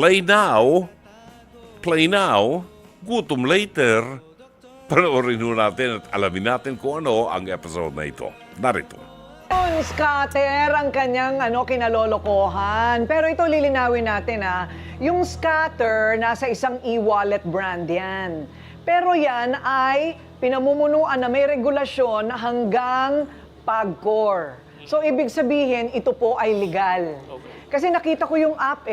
play now, gutom later. Panoorin ho natin at alamin natin kung ano ang episode na ito. Narito. Scatter ang kanyang kinalolokohan. Pero ito lilinawin natin yung scatter nasa isang e-wallet brand yan. Pero yan ay pinamumunuan na may regulasyon hanggang PAGCOR. So ibig sabihin ito po ay legal. Kasi nakita ko yung app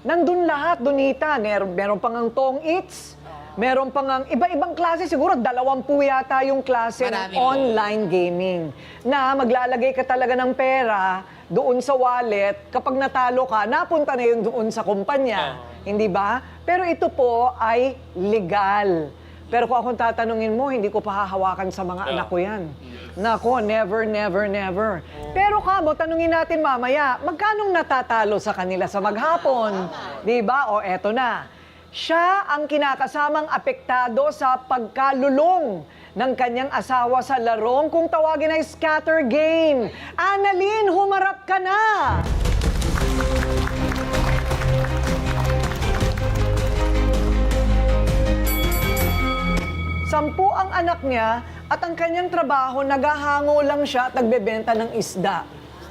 Nandun lahat, Donita. Meron pang ang Tong Eats. Meron pang ang iba-ibang klase, siguro 20 yata yung klase ng Marami po. online gaming. Na maglalagay ka talaga ng pera doon sa wallet. Kapag natalo ka, napunta na yun doon sa kumpanya. Hindi ba? Pero ito po ay legal. Pero kung akong tatanungin mo, hindi ko pahahawakan sa mga anak ko yan. Nako, never, never, never. Pero kamo, tanungin natin mamaya, magkanong natatalo sa kanila sa maghapon? Di ba? O eto na. Siya ang kinakasamang apektado sa pagkalulong ng kanyang asawa sa larong kung tawagin ay scatter game. Annalyn, humarap ka na! Sampu ang anak niya at ang kanyang trabaho, naghahango lang siya at nagbebenta ng isda.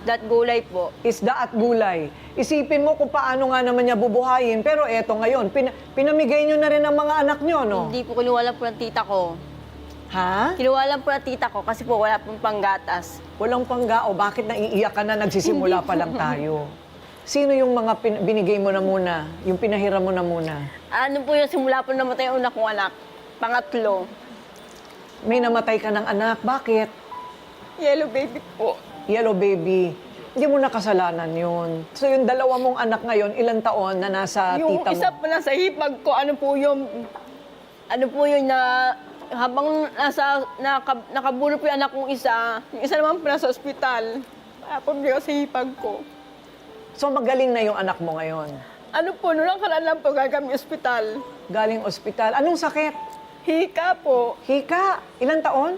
Dat gulay po. Isda at gulay. Isipin mo kung paano nga naman niya bubuhayin. Pero eto ngayon, pinamigay niyo na rin ang mga anak niyo, no? Hindi po kinuha lang po ng tita ko. Ha? Kinuha lang po ng tita ko kasi po wala pong panggatas. Walang panggao. Bakit naiiyak ka na? Nagsisimula pa lang tayo. Sino yung mga binigay mo na muna? Yung pinahiram mo na muna? Ano po yung simula po namatay ang una kong anak? Pangatlo. May namatay ka ng anak. Bakit? Yellow baby po. Yellow baby. Hindi mo na kasalanan yun. So yung dalawa mong anak ngayon, ilang taon na nasa Yung tita mo? isa po nasa hipag ko, ano po yung na habang nakabulol po yung anak kong isa, yung isa naman po nasa ospital. Kaya po bigay sa hipag ko. So magaling na yung anak mo ngayon. Ano po, noong nakaraan lang po galing kami ospital. Galing ospital. Anong sakit? Hika po. Hika. Ilang taon?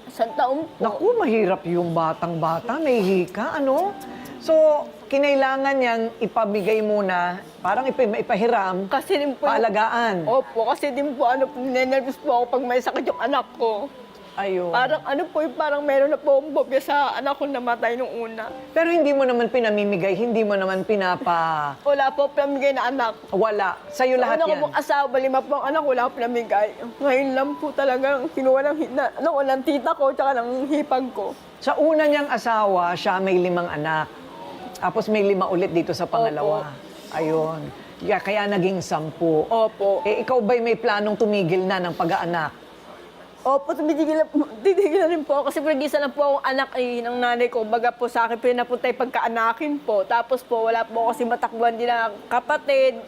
Isang taon po. Naku, mahirap yung batang-bata. May hika, ano? So, kinailangan niyang ipabigay muna, parang ipahiram, Kasi din po paalagaan. Opo, kasi din po nervous po ako pag may sakit yung anak ko. Ayun. Parang parang meron na po akong bobya sa anak ko namatay nung una. Pero hindi mo naman pinamimigay, hindi mo naman Wala po pinamigay na anak. Wala. Sa'yo lahat Una ko yan. pong asawa, 5 po ang anak, wala ko pinamigay. Ngayon lang po talagang kinuha ng tita ko tsaka ng hipag ko. Sa una niyang asawa, siya may 5 anak. Tapos may 5 ulit dito sa pangalawa. Ayun. Kaya naging 10. Opo. Ikaw ba'y may planong tumigil na ng pag-aanak? Opo, titigil na rin po. Kasi pinag-isa lang po akong anak ng nanay ko. Baga po sa akin, pinapuntay pagkaanakin po. Tapos po, wala po kasi matakbuhan din na kapatid.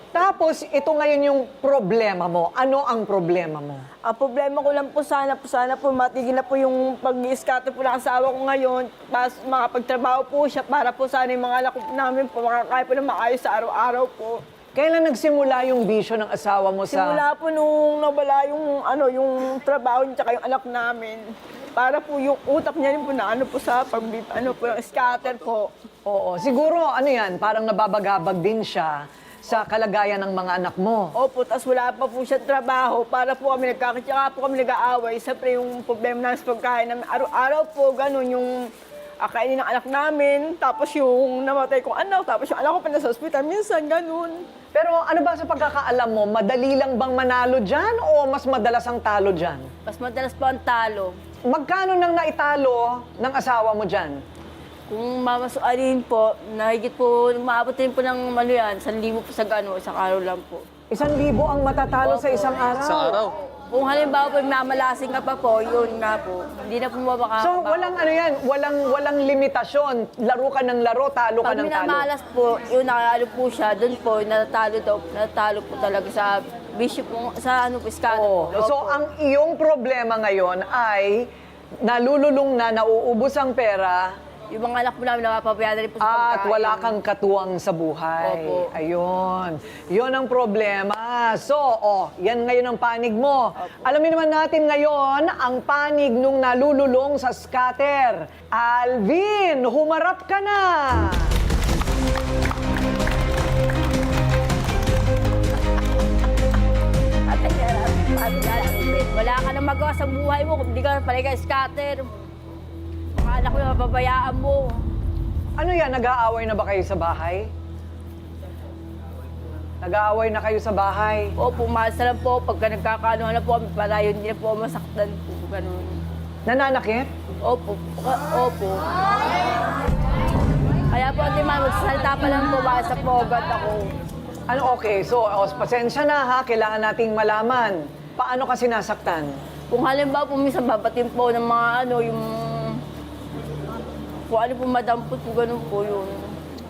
Tapos, ito ngayon yung problema mo. Ano ang problema mo? Ang problema ko lang po sana po matigil na po yung pag-i-scatter po ng asawa ko ngayon. Tapos makapagtrabaho po siya para po sana yung mga anak namin po makakaya po na maayos sa araw-araw po. Kailan nagsimula yung bisyo ng asawa mo sa... Simula po nung nawala yung trabaho niya tsaka yung anak namin. Para po yung utak niya rin po na po sa yung scatter po. Oo, siguro yan, parang nababagabag din siya sa kalagayan ng mga anak mo. Opo, tapos wala pa po siya trabaho para po kami tsaka po kami nag-aaway. Siyempre yung problema namin sa pagkain namin, araw-araw po, ganun yung akainin ng anak namin, tapos yung namatay kong anak, tapos yung anak ko pa nasa ospital, minsan ganun. Pero ano ba sa pagkakaalam mo, madali lang bang manalo dyan o mas madalas ang talo dyan? Mas madalas po ang talo. Magkano nang naitalo ng asawa mo dyan? Kung mamasualin po, nahigit po, maabot din po ng 1,000 po sa gano'n, isang araw lang po. 1,000 ang matatalo sa isang araw? Sa araw. Kung halimbawa po, mamalasing ka pa po, yun nga po. Hindi na po mabaka. So, walang walang limitasyon. Laro ka ng laro, talo ka Pag ng talo. minamalas po, yung nakalo po siya, doon po, natatalo po talaga sa bisyo po, sa scatter Oo. po. So, Opo. ang iyong problema ngayon ay nalululong na, nauubos ang pera, Yung mga anak po namin napapabayaan na rin po sa at pagkain. wala kang katuwang sa buhay. Opo. Ayun. Yun ang problema. So, yan ngayon ang panig mo. Alamin naman natin ngayon ang panig nung nalululong sa scatter. Alvin, humarap ka na! magawa sa buhay mo, kung hindi ka pala ka-scatter. Mga anak ko na mapabayaan mo. Ano yan, nag-aaway na ba kayo sa bahay? Nag-aaway na kayo sa bahay? Opo, maasa lang po. Pagka nagkakaanohan na po kami, para yun din po masaktan po. Ganun. Nananakit? Opo. Opo. Kaya po, Ate Ma'am, magsasalita pa lang po, basta po agad ako. Ano, okay, so pasensya na ha, kailangan nating malaman. Paano ka sinasaktan? Kung halimbawa po, minsan babatin po ng mga ano, yung... Kung ano po madampot po, ganun po yun.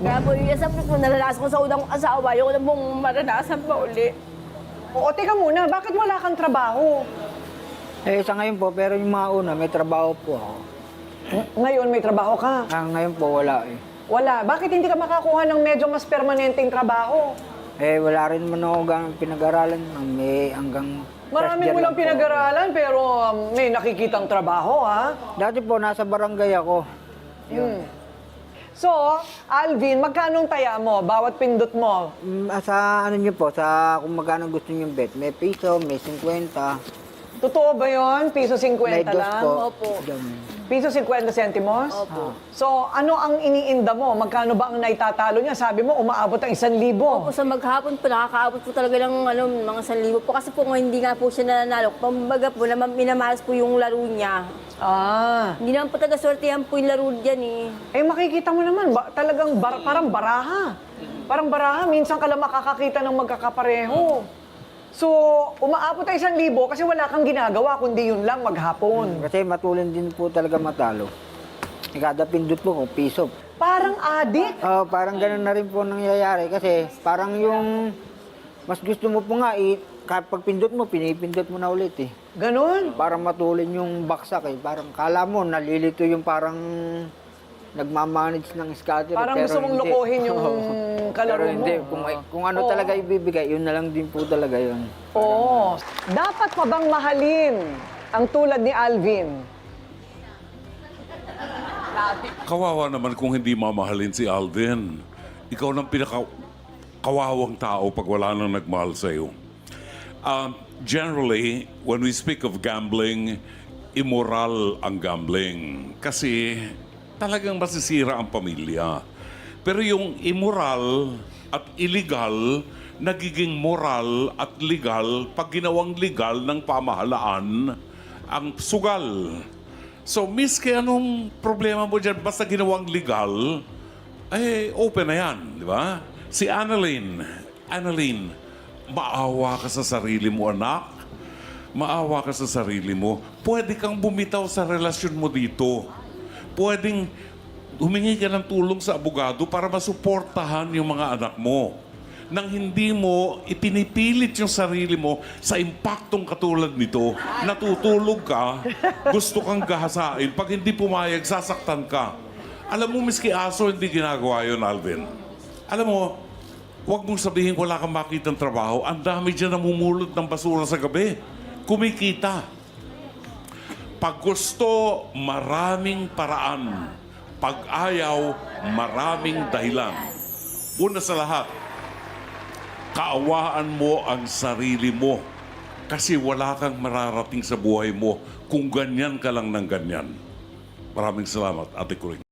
Kaya po, yung isa po naranasan ko sa unang asawa, yung alam pong maranasan pa uli. Oo, teka muna, bakit wala kang trabaho? Eh, sa ngayon po, pero yung mga una, may trabaho po ako. Ngayon may trabaho ka? Ngayon po, wala eh. Wala. Bakit hindi ka makakuha ng medyo mas permanenteng trabaho? Eh, wala rin naman ako pinag-aralan. May hanggang... Marami first year mo lang lang po pinag-aralan pero may nakikitang trabaho, ha? ako. Dati po, nasa barangay ako. Yun. So, Alvin, magkano ang taya mo? Bawat pindot mo? Sa ano nyo po, sa kung magkano gusto nyo bet. May piso, may 50. Totoo ba yun? Piso 50 May dos lang? po. Opo. Ganun. Piso 50 sentimos? Opo. So, ano ang iniinda mo? Magkano ba ang naitatalo niya? Sabi mo, umaabot ang 1,000. Opo, sa maghapon po, nakakaabot po talaga ng ano, mga 1,000 po. Kasi po kung hindi nga po siya nananalo, pambaga po, minamalas po yung laro niya. Ah. Hindi naman po taga-sortihan po yung laro dyan eh. Eh, makikita mo naman, talagang parang baraha. Parang baraha, minsan ka lang makakakita ng magkakapareho. So, umaabot ay 1,000 kasi wala kang ginagawa, kundi yun lang maghapon. Kasi matulin din po talaga matalo. Kada pindot po, kung piso. Parang adik. Parang ganun na rin po nangyayari. Kasi parang yung mas gusto mo po nga, kapag pindot mo, pinipindot mo na ulit eh. Ganon. Parang matulin yung baksak eh. Parang kala mo, nalilito yung parang nagmamanage ng scatter. Parang pero gusto mong hindi. lukuhin yung kalaro Pero hindi. mo. Kung ano talaga ibibigay, yun na lang din po talaga yun. Oo. Dapat pa bang mahalin ang tulad ni Alvin? Kawawa naman kung hindi mamahalin si Alvin. Ikaw nang pinakawawang tao pag wala nang nagmahal sa'yo. Generally, when we speak of gambling, immoral ang gambling. Kasi talagang masisira ang pamilya. Pero yung immoral at illegal, nagiging moral at legal pag ginawang legal ng pamahalaan ang sugal. So, miski anong problema mo dyan, basta ginawang legal, ay open na yan, di ba? Si Annalyn, maawa ka sa sarili mo, anak. Maawa ka sa sarili mo. Pwede kang bumitaw sa relasyon mo dito. Pwedeng humingi ka ng tulong sa abogado para masuportahan yung mga anak mo. Nang hindi mo ipinipilit yung sarili mo sa impaktong katulad nito. Natutulog ka, gusto kang gahasain. Pag hindi pumayag, sasaktan ka. Alam mo, miski aso, hindi ginagawa yun, Alvin. Alam mo, huwag mong sabihin wala kang makitang trabaho. Ang dami dyan namumulot ng basura sa gabi. Kumikita. Pag gusto, maraming paraan. Pag ayaw, maraming dahilan. Una sa lahat, kaawaan mo ang sarili mo. Kasi wala kang mararating sa buhay mo kung ganyan ka lang ng ganyan. Maraming salamat, Ate Kuring.